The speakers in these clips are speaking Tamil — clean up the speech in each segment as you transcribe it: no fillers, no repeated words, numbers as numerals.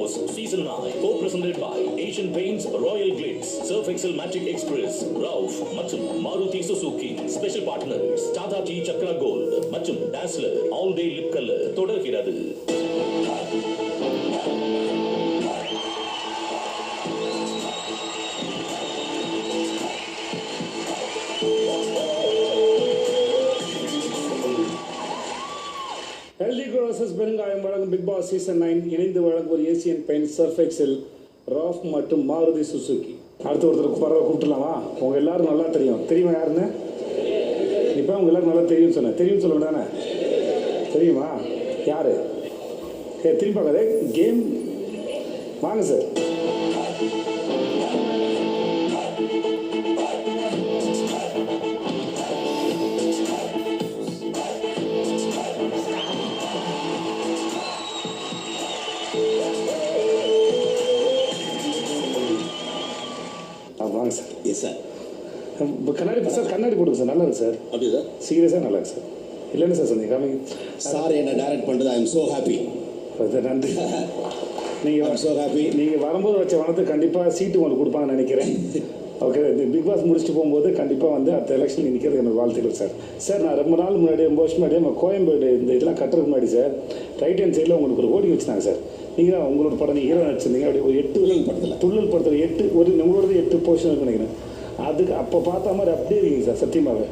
Boss Season 9 co-presented by Asian Paints, Royal Glitz, Surf Excel Magic Express, Rauf மற்றும் Maruti Suzuki. Special partners Tata Tea Chakra Gold மற்றும் Dazzler All Day Lip Color தொடர்கிறது. LG Grocers பெருங்காயம் வழங்கும் பிக் பாஸ் சீசன் 9 இணைந்து வழங்கும் ஒரு Asian paint, surf XL, rough மற்றும் மாருதி சுசுகி. அடுத்த ஒருத்தருக்கு பரவாயில்ல கூப்பிட்டுலாமா? உங்க எல்லாரும் நல்லா தெரியுமா யாருன்னு? இப்போ உங்க எல்லாரும் நல்லா தெரியும் சொன்னேன். தெரியும் சொல்ல தானே? தெரியுமா யாரு? திரும்பி பார்க்காதே. கேம் வாங்க சார். வாங்க சார். Yes sir. இப்போ கண்ணாடி போடுங்க சார். நல்லா இருக்கு சார். அப்படி சார்? சீரியஸாக நல்லா இருக்கு சார். இல்லைன்னு சார் சொன்னீங்க காமிங்க சார். என்ன டைரக்ட் பண்ணுறது ஐ எம் ஸோ ஹாப்பி. நன்றி. நீங்கள் ஸோ ஹாப்பி. நீங்கள் வரும்போது வச்ச வனத்துக்கு கண்டிப்பாக சீட்டு உங்களுக்கு கொடுப்பாங்கன்னு நினைக்கிறேன். ஓகே, இந்த பிக் பாஸ் முடிச்சுட்டு போகும்போது கண்டிப்பாக வந்து அடுத்த எலெக்ஷன் நிற்கிறது எனக்கு வாழ்த்துக்கள் சார். சார் நான் ரொம்ப நாள் முன்னாடி, ரொம்ப வருஷம் முன்னாடி நம்ம கோயம்பேடு இந்த இதெல்லாம் கட்டுறதுக்கு முன்னாடி சார் ரைட் ஹேண்ட் சைடில் உங்களுக்கு ஒரு ஓடி வச்சுனாங்க சார். நீங்கள் தான் உங்களோட படம் நீங்கள் ஹீரோ நடிச்சிருந்தீங்க. அப்படி ஒரு 8 துள்ளல் படத்தில் 8 ஒரு உங்களோட 8 போர்ஷன் இருக்குன்னு நினைக்கிறேன். அதுக்கு அப்போ பார்த்த மாதிரி அப்படியே இருக்கீங்க சார். சத்தியமாகவே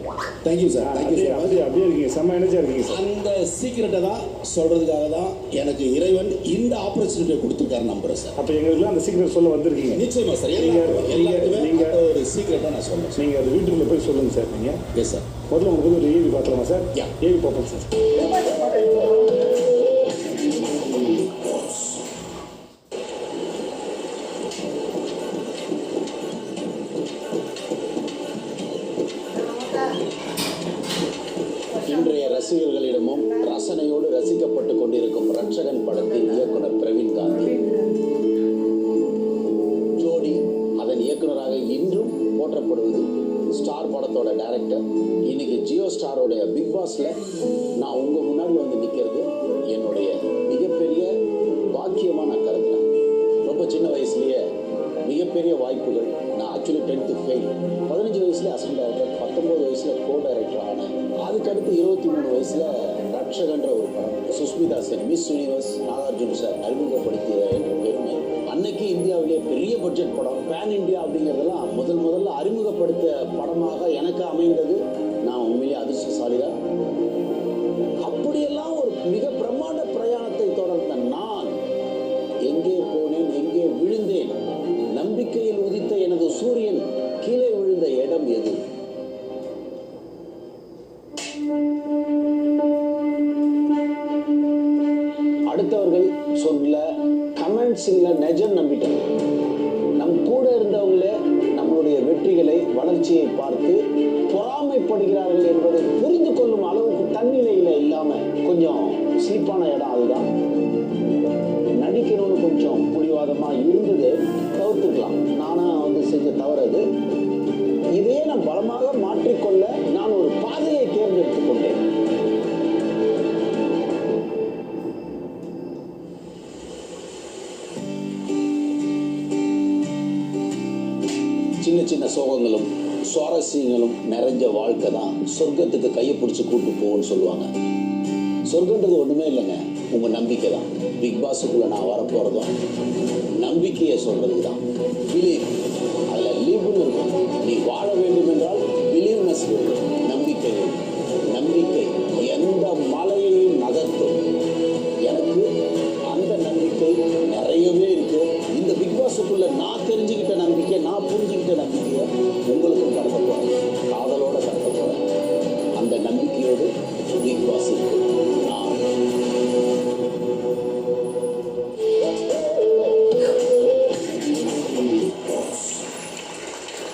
thank you sir. அப்படியே இருக்கீங்க. செம்ம எனர்ஜியாக இருக்கீங்க சார். அந்த சீக்கிரட்டை தான் சொல்கிறதுக்காக தான் எனக்கு இறைவன் இந்த ஆப்பர்ச்சுனிட்டியை கொடுத்துருக்காரு நம்புறேன் சார். அப்போ எங்களுக்குலாம் அந்த சீக்கிரம் சொல்ல வந்திருக்கீங்க. நிச்சயமா சார். நீங்கள் ஒரு சீக்கிரட்டாக நான் சொல்லுங்கள். நீங்கள் அது வீட்டுக்குள்ளே போய் சொல்லுங்கள் சார். நீங்கள் எஸ் சார். முதல்ல உங்களுக்கு ஒரு ஏவி பார்க்கலாமா சார்? ஏவி பார்ப்போம் சார். இன்றைய ரசிகர்களிடமும் ரசனையோடு ரசிக்கப்பட்டு கொண்டிருக்கும் ரட்சகன் படத்தின் இயக்குனர் பிரவீன் காந்தி ஜோடி, அதன் இயக்குனராக இன்றும் போற்றப்படுவது ஸ்டார் படத்தோட டைரக்டர். இன்னைக்கு ஜியோ ஸ்டாரோடைய பிக் பாஸ்ல நான் உங்க முன்னாடி வந்து நிற்கிறது என்னுடைய மிகப்பெரிய பாக்கியமாக நான் கருதுறேன். ரொம்ப சின்ன வயசுலேயே மிகப்பெரிய வாய்ப்புகள். நான் ஆக்சுவலி 10th ஃபெயில். 15 வயசுல அசிஸ்டன்ட் டைரக்டர், 19 வயசுல கோ டைரக்டர் ஆனேன். அதுக்கடுத்து 23 வயசுல ரட்சகன்ற ஒரு படம் Sushmita Sen, miss universe Nagarjuna sir அறிமுகப்படுத்திய என்ற பெருமை. அன்னைக்கு இந்தியாவிலேயே பெரிய பட்ஜெட் படம் பேன் இந்தியா அப்படிங்கிறதெல்லாம் முதல்ல அறிமுகப்படுத்த படமாக எனக்கு அமைந்தது. நான் உண்மையிலே அதிர்ஷ்டசாலிதான். அப்படியெல்லாம் ஒரு மிக பிரம்மாண்ட பிரயாணத்தை தொடர்ந்த நான் எங்கே போனேன், எங்கே விழுந்தேன்? நம்பிக்கையில் உதித்த எனது சூரியன் கீழே விழுந்த இடம் எது? அடுத்தவர்கள் சொல்ல கமெண்ட்ஸில் நிஜம் நம்பிட்டேன். நம் கூட இருந்தவங்களே நம்மளுடைய வெற்றிகளை, வளர்ச்சியை பார்த்து பொறாமைப்படுகிறார்கள் என்பதை புரிந்து கொள்ளும் அளவுக்கு தன்னிலையில் இல்லாமல் கொஞ்சம் ஸ்லிப்பான இடம் அதுதான். நடிக்கணும்னு கொஞ்சம் புடிவாதமாக இருந்தது, தவிர்த்துக்கலாம். நானாக வந்து செஞ்ச தவறு அது. இதையே நான் பலமாக மாற்றிக்கொள்ள நான் ஒரு பாதையை தேர்ந்தெடுத்துக் கொண்டேன். சின்ன சின்ன சோகங்களும் சுவாரஸ்யங்களும் நிறைஞ்ச வாழ்க்கை தான் சொர்க்கத்துக்கு கையை பிடிச்சி கூட்டு போகும்னு சொல்லுவாங்க. சொர்க்கன்றது ஒன்றுமே இல்லைங்க, உங்கள் நம்பிக்கை தான். பிக் பாஸுக்குள்ளே நான் வரப்போகிறதும் நம்பிக்கையை சொல்கிறது தான். பிலீவ், அதில் லீவ்னு இருக்கும். நீ வாழ வேண்டும் என்றால் பிலீவ்னஸ் வேண்டும், நம்பிக்கை வேண்டும். நம்பிக்கை எந்த மலையையும் நகர்த்தும். எனக்கு அந்த நம்பிக்கை நிறையவே இருக்கு. இந்த பிக் பாஸுக்குள்ளே நான் தெரிஞ்சுக்கிட்ட நம்பிக்கை, நான் புரிஞ்சுக்கிட்ட நம்பிக்கையை உங்களுக்கும் கடத்த போகிறேன், காதலோட கடத்த போகிறேன். அந்த நம்பிக்கையோடு பிக் பாஸ் நான்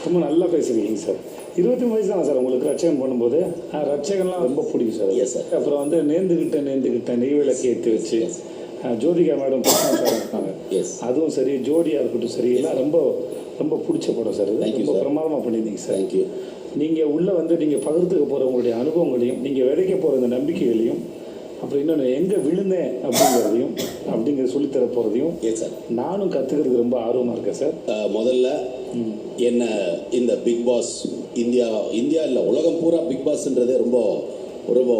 ரொம்ப நல்லா பேசுகிறீங்க சார். 23 வயசு தான் சார் உங்களுக்கு ரட்சகன் பண்ணும்போது. ரட்சகன்லாம் ரொம்ப பிடிக்கும் சார். Yes sir. அப்புறம் வந்து நேர்ந்துக்கிட்ட நெய் விளக்கு ஏற்றி வச்சு ஜோதிகா மேடம் சார் இருக்காங்க. அதுவும் சரி, ஜோடியாக இருக்கட்டும் சரி, எல்லாம் ரொம்ப ரொம்ப பிடிச்ச படம் சார். ரொம்ப பிரமாதமாக பண்ணியிருந்தீங்க சார். தேங்க்யூ. நீங்கள் உள்ளே வந்து நீங்கள் பகிர்ந்துக்க போகிற உங்களுடைய அனுபவங்களையும், நீங்கள் விதைக்க போகிற இந்த நம்பிக்கைகளையும் அப்புறம் இன்னொன்று எங்கே விழுந்தேன் அப்படிங்கிறத சொல்லித்தர போகிறதையும் எஸ் சார். நானும் கற்றுக்கிறதுக்கு ரொம்ப ஆர்வமாக இருக்கேன் சார். முதல்ல என்ன இந்த பிக் பாஸ் இந்தியா இல்லை உலகம் பூரா பிக் பாஸ்ன்றதே ரொம்ப ரொம்ப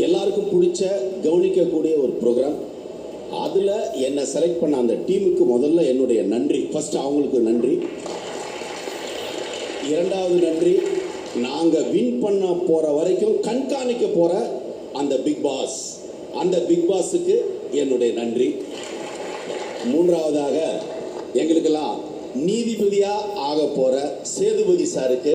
எல்லாருக்கும் பிடிச்ச கவனிக்கக்கூடிய ஒரு ப்ரோக்ராம். அதில் என்னை செலக்ட் பண்ண அந்த டீமுக்கு முதல்ல என்னுடைய நன்றி. ஃபர்ஸ்ட் அவங்களுக்கு நன்றி. இரண்டாவது நன்றி, நாங்கள் வின் பண்ண போகிற வரைக்கும் கண்காணிக்க போகிற அந்த பிக் பாஸுக்கு என்னுடைய நன்றி. மூன்றாவதாக எங்களுக்கெல்லாம் நீதிபதியாக ஆக போகிற சேதுபதி சாருக்கு